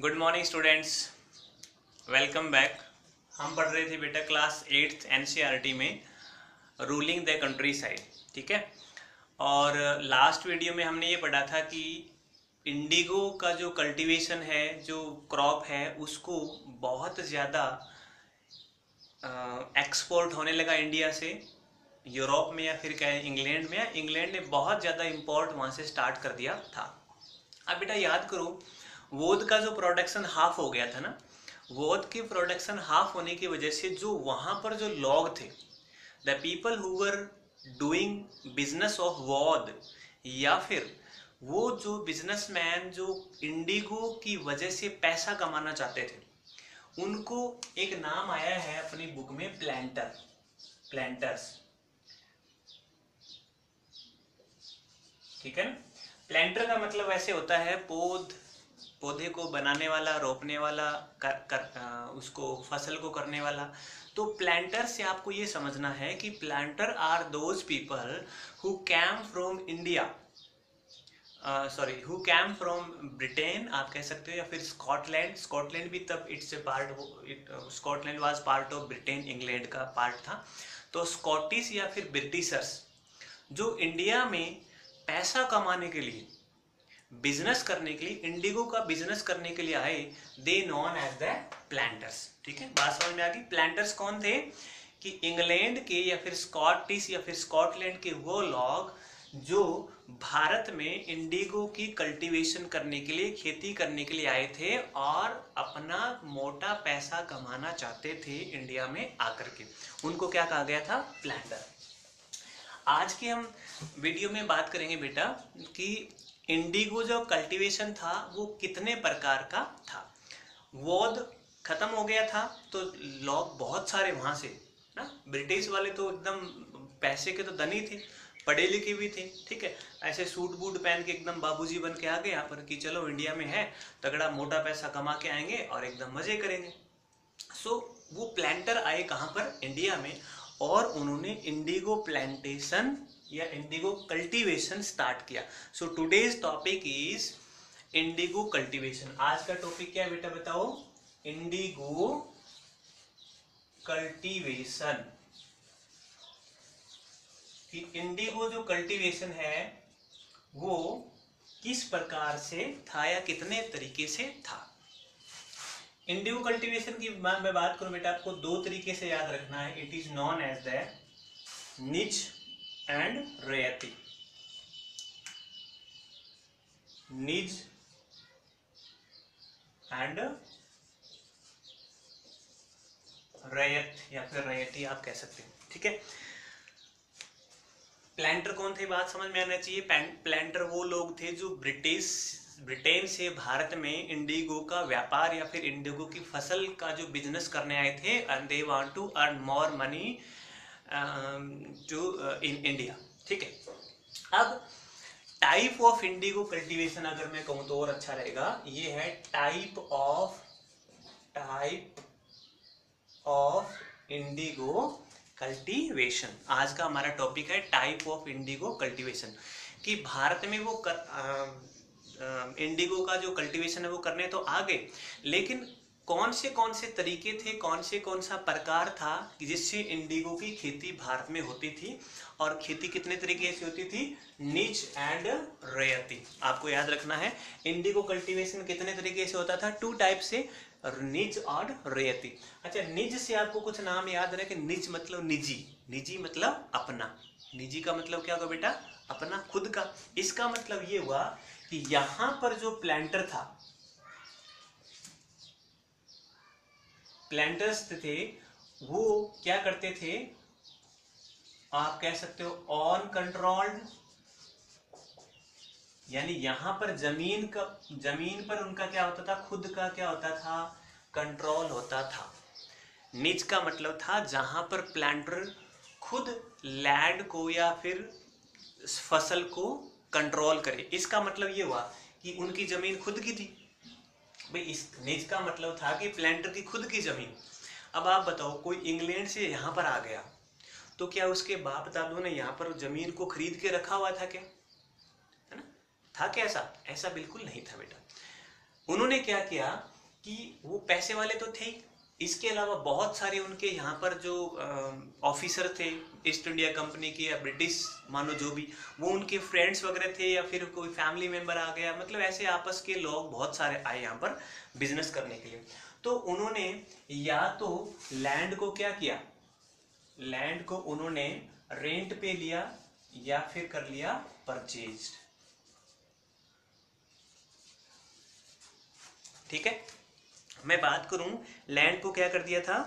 Good morning students, welcome back. हम पढ़ रहे थे बेटा क्लास 8th एनसीईआरटी में रूलिंग द कंट्री साइड, ठीक है। और लास्ट वीडियो में हमने ये पढ़ा था कि इंडिगो का जो कल्टीवेशन है, जो क्रॉप है, उसको बहुत ज़्यादा एक्सपोर्ट होने लगा इंडिया से यूरोप में, या फिर कहें इंग्लैंड में। इंग्लैंड ने बहुत ज़्यादा इम्पोर्ट वहाँ से स्टार्ट कर दिया था। अब बेटा याद करो, वोद का जो प्रोडक्शन हाफ हो गया था ना, वोद की प्रोडक्शन हाफ होने की वजह से जो वहाँ पर जो लोग थे, the people who were doing business of woad, या फिर वो जो बिजनेसमैन जो इंडिगो की वजह से पैसा कमाना चाहते थे, उनको एक नाम आया है अपनी बुक में, प्लांटर्स, ठीक है ना। प्लांटर का मतलब ऐसे होता है पौधे को बनाने वाला, रोपने वाला, उसको फसल को करने वाला। तो प्लांटर से आपको ये समझना है कि planter are those people who came from India, who came from Britain आप कह सकते हो, या फिर स्कॉटलैंड भी तब Scotland was part of Britain, England का पार्ट था। तो स्कॉटिश या फिर ब्रिटिशर्स जो इंडिया में पैसा कमाने के लिए, बिजनेस करने के लिए, इंडिगो का बिजनेस करने के लिए आए, दे नोन एज द प्लांटर्स, ठीक है। बात समझ में आ गई। प्लांटर्स कौन थे कि इंग्लैंड के या फिर स्कॉटिश या फिर स्कॉटलैंड के वो लोग जो भारत में इंडिगो की कल्टीवेशन करने के लिए, खेती करने के लिए आए थे और अपना मोटा पैसा कमाना चाहते थे इंडिया में आकर के, उनको क्या कहा गया था? प्लांटर। आज के हम वीडियो में बात करेंगे बेटा कि इंडिगो जो कल्टीवेशन था वो कितने प्रकार का था। वोद खत्म हो गया था तो लोग बहुत सारे वहां से ना, ब्रिटिश वाले तो एकदम पैसे के तो धनी थे, पढ़े लिखे भी थे, ठीक है। ऐसे सूट बूट पहन के एकदम बाबूजी बन के आ गए यहाँ पर कि चलो इंडिया में है, तगड़ा मोटा पैसा कमा के आएंगे और एकदम मजे करेंगे। सो वो प्लांटर आए कहाँ पर? इंडिया में, और उन्होंने इंडिगो प्लांटेशन या इंडिगो कल्टीवेशन स्टार्ट किया। So today's topic is Indigo cultivation. आज का टॉपिक क्या है बेटा बताओ? Indigo cultivation. कि इंडिगो जो कल्टीवेशन है वो किस प्रकार से था या कितने तरीके से था। इंडिगो कल्टीवेशन की मैं बात करूं बेटा, आपको दो तरीके से याद रखना है। It is known as the niche and raiyati. Niche and रैयत या फिर रैयती आप कह सकते हैं, ठीक है। प्लांटर कौन थे, बात समझ में आना चाहिए। प्लांटर वो लोग थे जो ब्रिटेन से भारत में इंडिगो का व्यापार या फिर इंडिगो की फसल का जो बिजनेस करने आए थे, and they want to earn more money to in India, ठीक है। अब टाइप ऑफ इंडिगो कल्टीवेशन अगर मैं कहूं तो और अच्छा रहेगा, ये है टाइप ऑफ इंडिगो कल्टीवेशन। आज का हमारा टॉपिक है टाइप ऑफ इंडिगो कल्टीवेशन, कि भारत में वो इंडिगो का जो कल्टीवेशन है वो करने तो आ गए, लेकिन कौन से तरीके थे, कौन सा प्रकार था जिससे इंडिगो की खेती भारत में होती थी, और खेती कितने तरीके से होती थी? निज एंड रैयती। आपको याद रखना है इंडिगो कल्टीवेशन कितने तरीके से होता था? 2 टाइप से, निज और रैयती। अच्छा, निज से आपको कुछ नाम याद रहे कि निज मतलब निजी मतलब अपना। निजी का मतलब क्या होगा बेटा? अपना, खुद का। इसका मतलब ये हुआ कि यहां पर जो प्लांटर था, प्लांटर्स थे, वो क्या करते थे? आप कह सकते हो ऑन कंट्रोल्ड, यानी यहां पर जमीन पर उनका क्या होता था? खुद का क्या होता था? कंट्रोल होता था। निज का मतलब था जहां पर प्लांटर खुद लैंड को या फिर फसल को कंट्रोल करे। इसका मतलब ये हुआ कि उनकी जमीन खुद की थी भाई। इस निज का मतलब था कि प्लांटर की खुद की जमीन। अब आप बताओ, कोई इंग्लैंड से यहाँ पर आ गया तो क्या उसके बाप दादों ने यहाँ पर जमीन को खरीद के रखा हुआ था क्या? है ना? था क्या ऐसा? ऐसा बिल्कुल नहीं था बेटा। उन्होंने क्या किया कि वो पैसे वाले तो थे ही, इसके अलावा बहुत सारे उनके यहाँ पर जो ऑफिसर थे ईस्ट इंडिया कंपनी के या ब्रिटिश मानो जो भी, वो उनके फ्रेंड्स वगैरह थे या फिर कोई फैमिली मेंबर आ गया, मतलब ऐसे आपस के लोग बहुत सारे आए यहाँ पर बिजनेस करने के लिए। तो उन्होंने या तो लैंड को क्या किया, लैंड को उन्होंने रेंट पे लिया या फिर कर लिया परचेज। ठीक है, मैं बात करूं लैंड को क्या कर दिया था,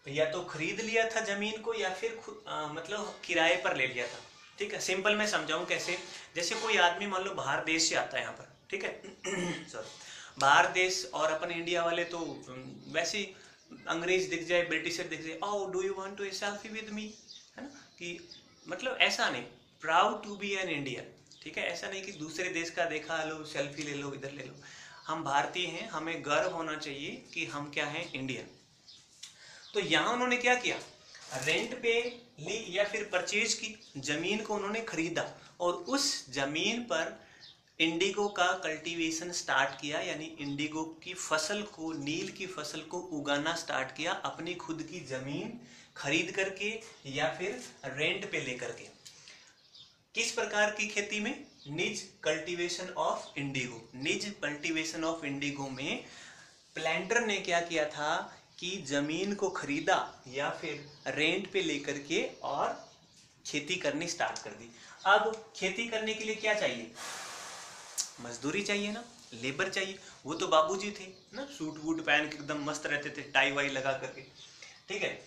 या तो खरीद लिया था जमीन को या फिर मतलब किराए पर ले लिया था। ठीक है, सिंपल मैं समझाऊं कैसे, जैसे कोई आदमी मान लो बाहर देश से आता है यहाँ पर, ठीक है सॉरी, बाहर देश, और अपन इंडिया वाले तो वैसे अंग्रेज दिख जाए, ब्रिटिशर दिख जाए, oh do you want to a selfie with me, है ना, कि मतलब ऐसा नहीं, proud to be an Indian. ठीक है, ऐसा नहीं कि दूसरे देश का देखा लो सेल्फी ले लो इधर ले लो, हम भारतीय हैं, हमें गर्व होना चाहिए कि हम क्या हैं, इंडियन। तो यहां उन्होंने क्या किया, रेंट पे ली या फिर परचेज की, जमीन को उन्होंने खरीदा और उस जमीन पर इंडिगो का कल्टीवेशन स्टार्ट किया, यानी इंडिगो की फसल को, नील की फसल को उगाना स्टार्ट किया अपनी खुद की जमीन खरीद करके या फिर रेंट पे लेकर के। किस प्रकार की खेती में, निज कल्टीवेशन ऑफ इंडिगो। निज कल्टीवेशन ऑफ इंडिगो में प्लांटर ने क्या किया था कि जमीन को खरीदा या फिर रेंट पे लेकर के और खेती करनी स्टार्ट कर दी। अब खेती करने के लिए क्या चाहिए, मजदूरी चाहिए ना, लेबर चाहिए। वो तो बाबूजी थे ना, सूट वूट पहन के एकदम मस्त रहते थे, टाई वाई लगा करके। ठीक है,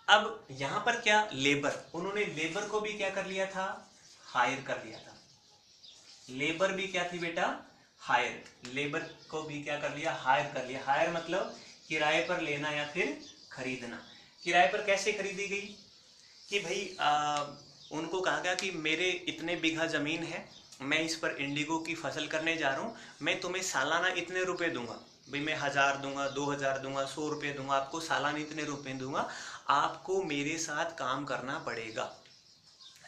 अब यहां पर क्या, लेबर, उन्होंने लेबर को भी क्या कर लिया था, हायर कर लिया था। लेबर भी क्या थी बेटा, हायर, लेबर को भी क्या कर लिया, हायर कर लिया। हायर मतलब किराए पर लेना या फिर खरीदना। किराए पर कैसे खरीदी गई कि भाई उनको कहा गया कि मेरे इतने बीघा जमीन है, मैं इस पर इंडिगो की फसल करने जा रहा हूँ, मैं तुम्हें सालाना इतने रुपए दूंगा, भाई मैं 1000 दूंगा, 2000 दूंगा, 100 रुपये दूंगा, आपको सालाना इतने रुपए दूंगा, आपको मेरे साथ काम करना पड़ेगा।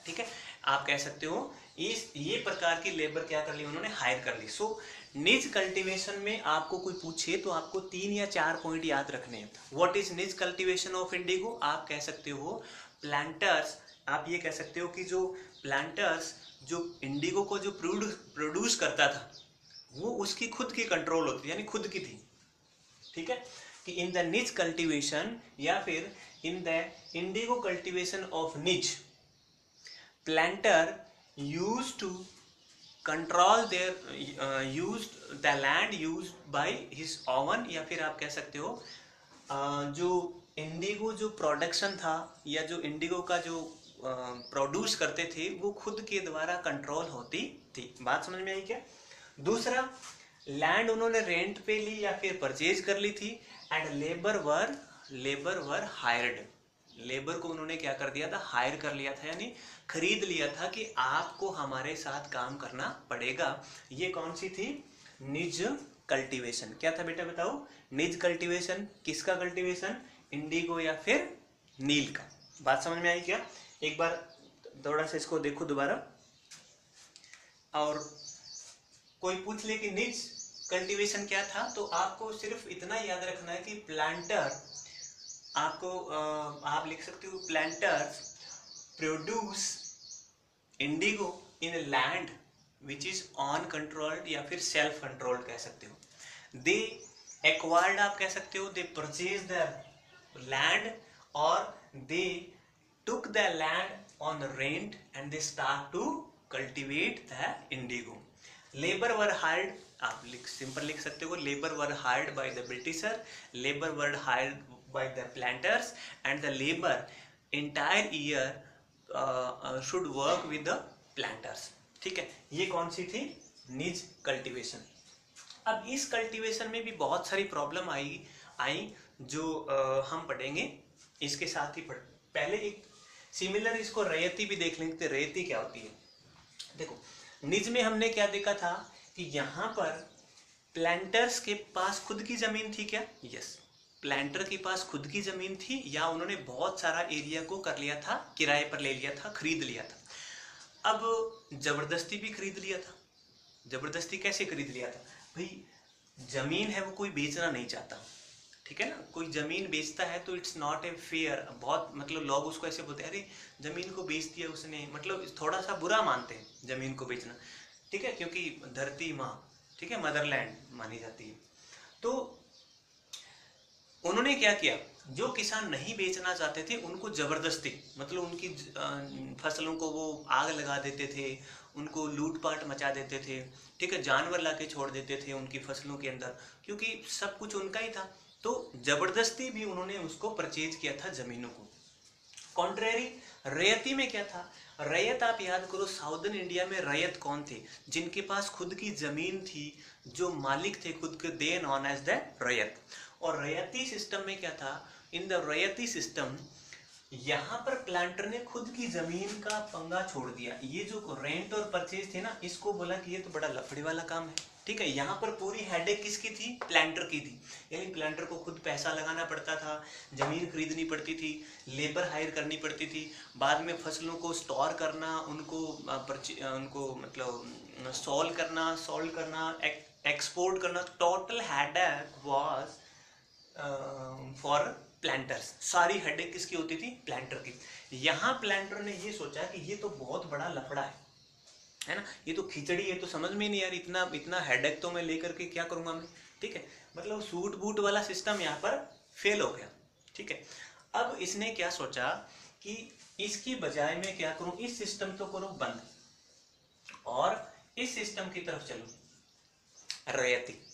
ठीक है, आप कह सकते हो ये प्रकार की लेबर क्या कर ली उन्होंने, हायर कर ली। सो निज कल्टीवेशन में आपको कोई पूछे तो आपको 3 या 4 पॉइंट याद रखने हैं। व्हाट इज निज कल्टीवेशन ऑफ इंडिगो, आप कह सकते हो प्लांटर्स, आप ये कह सकते हो कि जो प्लांटर्स जो इंडिगो को जो प्रोड्यूस करता था वो उसकी खुद की कंट्रोल होती, यानी खुद की थी। ठीक है, कि इन द निज कल्टीवेशन या फिर in the indigo cultivation of nij, planter used to control there used the land used by his own, या फिर आप कह सकते हो जो इंडिगो जो प्रोडक्शन था या जो इंडिगो का जो प्रोड्यूस करते थे वो खुद के द्वारा कंट्रोल होती थी। बात समझ में आई क्या। दूसरा, लैंड उन्होंने रेंट पे ली या फिर परचेज कर ली थी, and labour were hired, labour को उन्होंने क्या कर दिया था, हायर कर लिया था, यानी खरीद लिया था कि आपको हमारे साथ काम करना पड़ेगा। ये कौन सी थी, निज कल्टीवेशन। क्या था बेटा बताओ, निज कल्टीवेशन, किसका कल्टीवेशन, इंडिगो या फिर नील का। बात समझ में आई क्या। एक बार थोड़ा सा इसको देखो दोबारा, और कोई पूछ ले कि निज कल्टीवेशन क्या था, तो आपको सिर्फ इतना याद रखना है कि प्लांटर, आपको आप लिख सकते हो planters produce indigo in land which is on controlled या फिर सेल्फ कंट्रोल्ड कह सकते हो। दे एक्वायर्ड, आप कह सकते हो, दे परचेज द लैंड और दे took the land on rent and they start to cultivate the indigo. Labor were hired, आप सिंपल लिख सकते हो, labor were hired by the Britisher, labor were hired by the planters, and the labor entire year should work with the planters. ठीक है, ये कौन सी थी, निज कल्टीवेशन। अब इस कल्टीवेशन में भी बहुत सारी प्रॉब्लम आई जो हम पढ़ेंगे, इसके साथ ही पहले एक सिमिलर इसको रैयती भी देख लेंगे। रैयती क्या होती है, देखो निज में हमने क्या देखा था कि यहाँ पर प्लांटर्स के पास खुद की जमीन थी क्या, यस, प्लांटर के पास खुद की जमीन थी, या उन्होंने बहुत सारा एरिया को कर लिया था, किराए पर ले लिया था, खरीद लिया था। अब जबरदस्ती भी खरीद लिया था। जबरदस्ती कैसे खरीद लिया था भाई, जमीन है वो कोई बेचना नहीं चाहता, ठीक है ना। कोई जमीन बेचता है तो इट्स नॉट ए फेयर, बहुत मतलब लोग उसको ऐसे बोलते हैं, अरे जमीन को बेच दिया उसने, मतलब थोड़ा सा बुरा मानते हैं जमीन को बेचना, ठीक है, क्योंकि धरती माँ, ठीक है, मदरलैंड मानी जाती है। तो उन्होंने क्या किया, जो किसान नहीं बेचना चाहते थे उनको जबरदस्ती, मतलब उनकी फसलों को वो आग लगा देते थे, उनको लूटपाट मचा देते थे, ठीक है, जानवर लाके छोड़ देते थे उनकी फसलों के अंदर, क्योंकि सब कुछ उनका ही था। तो जबरदस्ती भी उन्होंने उसको परचेज किया था जमीनों को। कॉन्ट्रेरी रैयती में क्या था, रैयत आप याद करो, साउदर्न इंडिया में रैयत कौन थे, जिनके पास खुद की जमीन थी, जो मालिक थे खुद के, दे नॉन एज द रैयत। और रैयती सिस्टम में क्या था, इन द रैयती सिस्टम यहाँ पर प्लांटर ने खुद की जमीन का पंगा छोड़ दिया। ये जो रेंट और परचेज थे ना, इसको बोला कि ये तो बड़ा लफड़े वाला काम है, ठीक है। यहाँ पर पूरी हेडेक किसकी थी, प्लांटर की थी, यानी प्लांटर को खुद पैसा लगाना पड़ता था, जमीन खरीदनी पड़ती थी, लेबर हायर करनी पड़ती थी, बाद में फसलों को स्टोर करना, उनको मतलब सोल्व करना, एक्सपोर्ट करना। Total headache was for planters, सारी हेडेक किसकी होती थी, प्लांटर की। यहाँ प्लांटर ने ये सोचा कि ये तो बहुत बड़ा लफड़ा है ना, ये तो खिचड़ी है, तो समझ में नहीं यार, इतना इतना हेडेक तो मैं लेकर के क्या करूंगा मैं, ठीक है, मतलब सूट बूट वाला सिस्टम यहाँ पर फेल हो गया, ठीक है। अब इसने क्या सोचा कि इसकी बजाय मैं क्या करूं, इस सिस्टम तो करूं बंद और इस सिस्टम की तरफ चलूं, रैयती।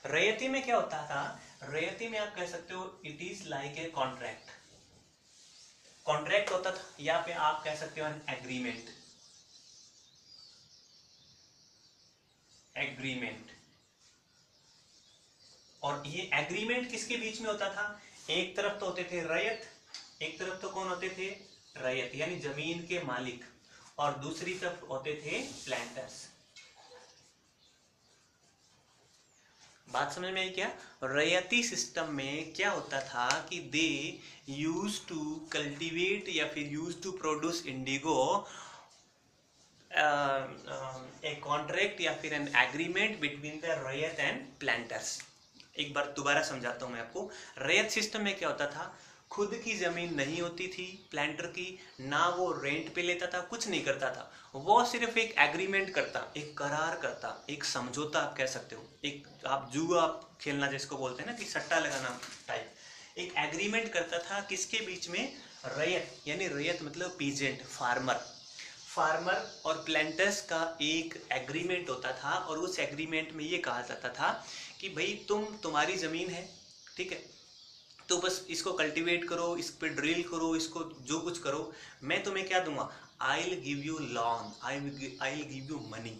रैयती में क्या होता था, रैयती में आप कह सकते हो it is like a contract, contract होता था, या पे आप कह सकते हो एन एग्रीमेंट, एग्रीमेंट। और ये एग्रीमेंट किसके बीच में होता था, एक तरफ तो होते थे रैयत, एक तरफ तो कौन होते थे, रैयत यानी जमीन के मालिक, और दूसरी तरफ होते थे प्लांटर्स। बात समझ में आई क्या, रैयती सिस्टम में क्या होता था कि दे यूज टू कल्टीवेट या फिर use to produce indigo a contract या फिर an agreement between the raiyat and planters. एक बार दोबारा समझाता हूं मैं आपको। रैयत सिस्टम में क्या होता था, खुद की जमीन नहीं होती थी प्लांटर की, ना वो रेंट पे लेता था, कुछ नहीं करता था, वो सिर्फ एक एग्रीमेंट करता, एक करार करता, एक समझौता आप कह सकते हो, एक आप जुआ खेलना जिसको बोलते हैं ना कि सट्टा लगाना टाइप, एक एग्रीमेंट करता था किसके बीच में, रैयत यानी रैयत मतलब पीजेंट, फार्मर और प्लांटर्स का एक एग्रीमेंट होता था। और उस एग्रीमेंट में ये कहा जाता था कि भाई तुम्हारी जमीन है, ठीक है, तो बस इसको कल्टीवेट करो, इस पे ड्रिल करो, इसको जो कुछ करो, मैं तुम्हें क्या दूंगा, I will give you lawn, I will give you money.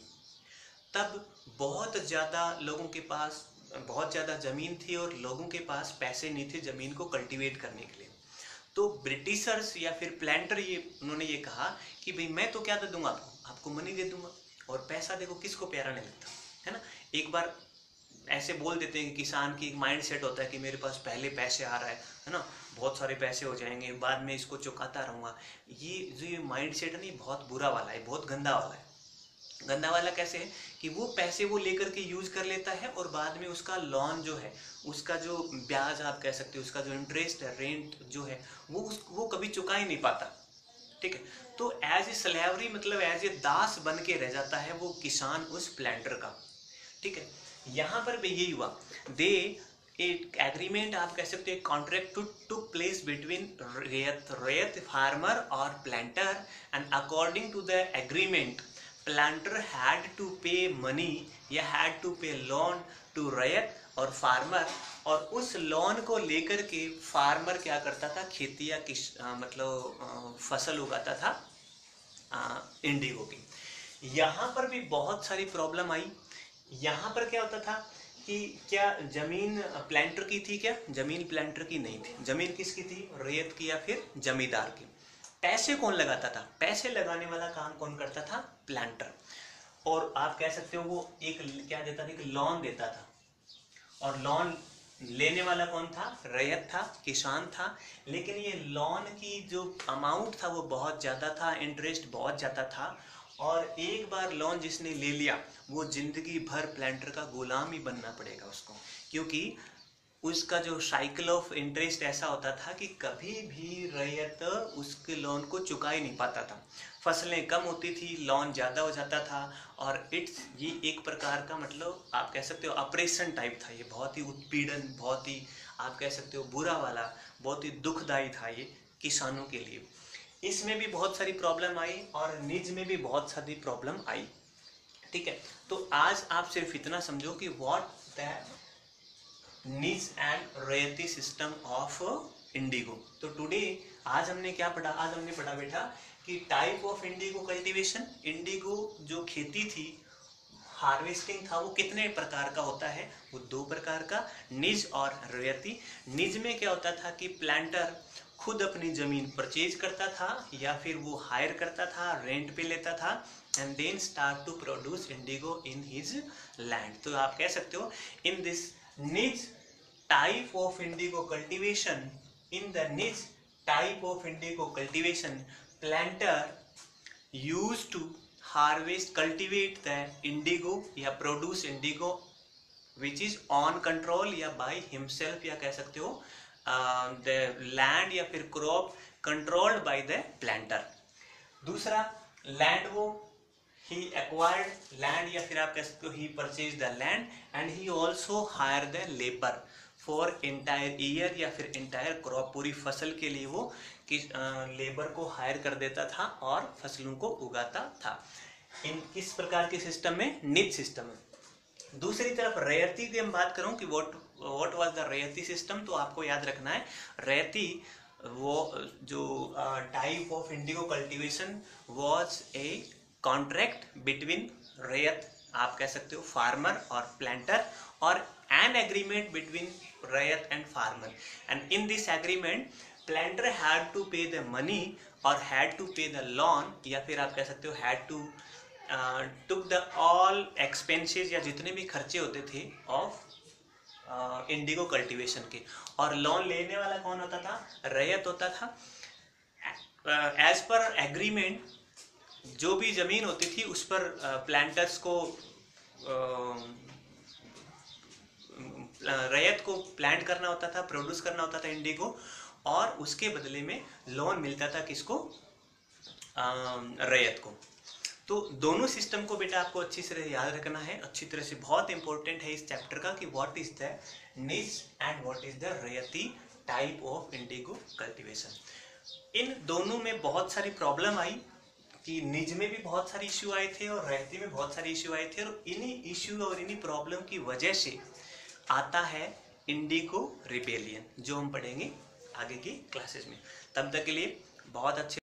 तब बहुत ज़्यादा लोगों के पास बहुत ज़्यादा ज़मीन थी और लोगों के पास पैसे नहीं थे ज़मीन को कल्टीवेट करने के लिए। तो ब्रिटिशर्स या फिर प्लांटर उन्होंने ये कहा कि भाई मैं तो क्या दे दूंगा आपको मनी दे दूंगा, और पैसा देखो किसको प्यारा नहीं लगता है ना। एक बार ऐसे बोल देते हैं कि किसान की एक माइंड सेट होता है कि मेरे पास पहले पैसे आ रहा है ना, बहुत सारे पैसे हो जाएंगे, बाद में इसको चुकाता रहूँगा। ये जो ये माइंड सेट है ना, ये बहुत बुरा वाला है, बहुत गंदा वाला है। गंदा वाला कैसे है कि वो पैसे वो लेकर के यूज कर लेता है और बाद में उसका लॉन जो है, उसका जो ब्याज आप कह सकते हो, उसका जो इंटरेस्ट है, रेंट जो है, वो कभी चुका ही नहीं पाता, ठीक है। तो एज ए स्लेवरी मतलब एज ए दास बन के रह जाता है वो किसान उस प्लांटर का, ठीक है। यहाँ पर भी यही हुआ, दे एक एग्रीमेंट आप कह सकते हो, contract took place between raiyat farmer और planter, and according to the agreement planter had to pay money या had to pay loan to raiyat और फार्मर, और उस लोन को लेकर के फार्मर क्या करता था, खेती या मतलब फसल उगाता था इंडिगो की। यहाँ पर भी बहुत सारी प्रॉब्लम आई। यहाँ पर क्या होता था कि क्या जमीन प्लांटर की थी, क्या जमीन प्लांटर की नहीं थी, जमीन किसकी थी, रैयत की या फिर जमींदार की। पैसे कौन लगाता था, पैसे लगाने वाला काम कौन करता था, प्लांटर। और आप कह सकते हो वो एक क्या देता था, एक लोन देता था, और लोन लेने वाला कौन था, रैयत था, किसान था। लेकिन ये लोन की जो अमाउंट था वो बहुत ज़्यादा था, इंटरेस्ट बहुत ज़्यादा था, और एक बार लोन जिसने ले लिया वो जिंदगी भर प्लांटर का गुलाम ही बनना पड़ेगा उसको, क्योंकि उसका जो साइकिल ऑफ इंटरेस्ट ऐसा होता था कि कभी भी रैयत उसके लोन को चुका ही नहीं पाता था। फसलें कम होती थी, लोन ज़्यादा हो जाता था, और ये एक प्रकार का मतलब आप कह सकते हो ऑपरेशन टाइप था। ये बहुत ही उत्पीड़न, बहुत ही आप कह सकते हो बुरा वाला, बहुत ही दुखदायी था ये किसानों के लिए। इसमें भी बहुत सारी प्रॉब्लम आई और निज में भी बहुत सारी प्रॉब्लम आई। ठीक है, तो आज आप सिर्फ इतना समझो कि what the nij and royalty system of Indigo. तो टुडे आज हमने क्या पढ़ा? आज हमने पढ़ा बेटा कि type of indigo cultivation. Indigo जो खेती थी, हार्वेस्टिंग था, वो कितने प्रकार का होता है? वो 2 प्रकार का, निज और रॉयल्टी। निज में क्या होता था कि प्लांटर खुद अपनी जमीन परचेज करता था या फिर वो हायर करता था, रेंट पे लेता था, and then start to produce indigo in his land. तो आप कह सकते हो in this niche type of indigo cultivation, in the niche type of indigo cultivation, planter used to cultivate the indigo या produce indigo which is on control या by himself, या कह सकते हो the land या फिर crop controlled by the planter। दूसरा land वो he acquired land या फिर आप कह सकते हो he purchased the land and he also hired the labor for entire year या फिर entire crop, पूरी फसल के लिए वो लेबर को हायर कर देता था और फसलों को उगाता था। किस प्रकार के सिस्टम में? निज सिस्टम में। दूसरी तरफ रैयती की हम बात करूं कि what was the raiyati system, तो आपको याद रखना है रैयती वो जो type of indigo cultivation was a contract between raiyat, आप कह सकते हो फार्मर और प्लांटर, और an agreement between raiyat and farmer, and in this agreement planter had to pay the money और had to pay the loan, या फिर आप कह सकते हो had to took the all expenses या जितने भी खर्चे होते थे ऑफ इंडिगो कल्टीवेशन के। और लोन लेने वाला कौन होता था? रैयत होता था। एज पर एग्रीमेंट जो भी जमीन होती थी उस पर प्लांटर्स को रैयत को प्लांट करना होता था, प्रोड्यूस करना होता था इंडिगो, और उसके बदले में लोन मिलता था किसको? रैयत को। तो दोनों सिस्टम को बेटा आपको अच्छी तरह याद रखना है, अच्छी तरह से। बहुत इंपॉर्टेंट है इस चैप्टर का कि what is the nij and what is the raiyati type of indigo cultivation. इन दोनों में बहुत सारी प्रॉब्लम आई कि निज में भी बहुत सारे इश्यू आए थे और रैयती में बहुत सारे इश्यू आए थे, और इन्हीं इश्यू और इन्हीं प्रॉब्लम की वजह से आता है इंडिगो रिबेलियन, जो हम पढ़ेंगे आगे की क्लासेस में। तब तक के लिए बहुत अच्छे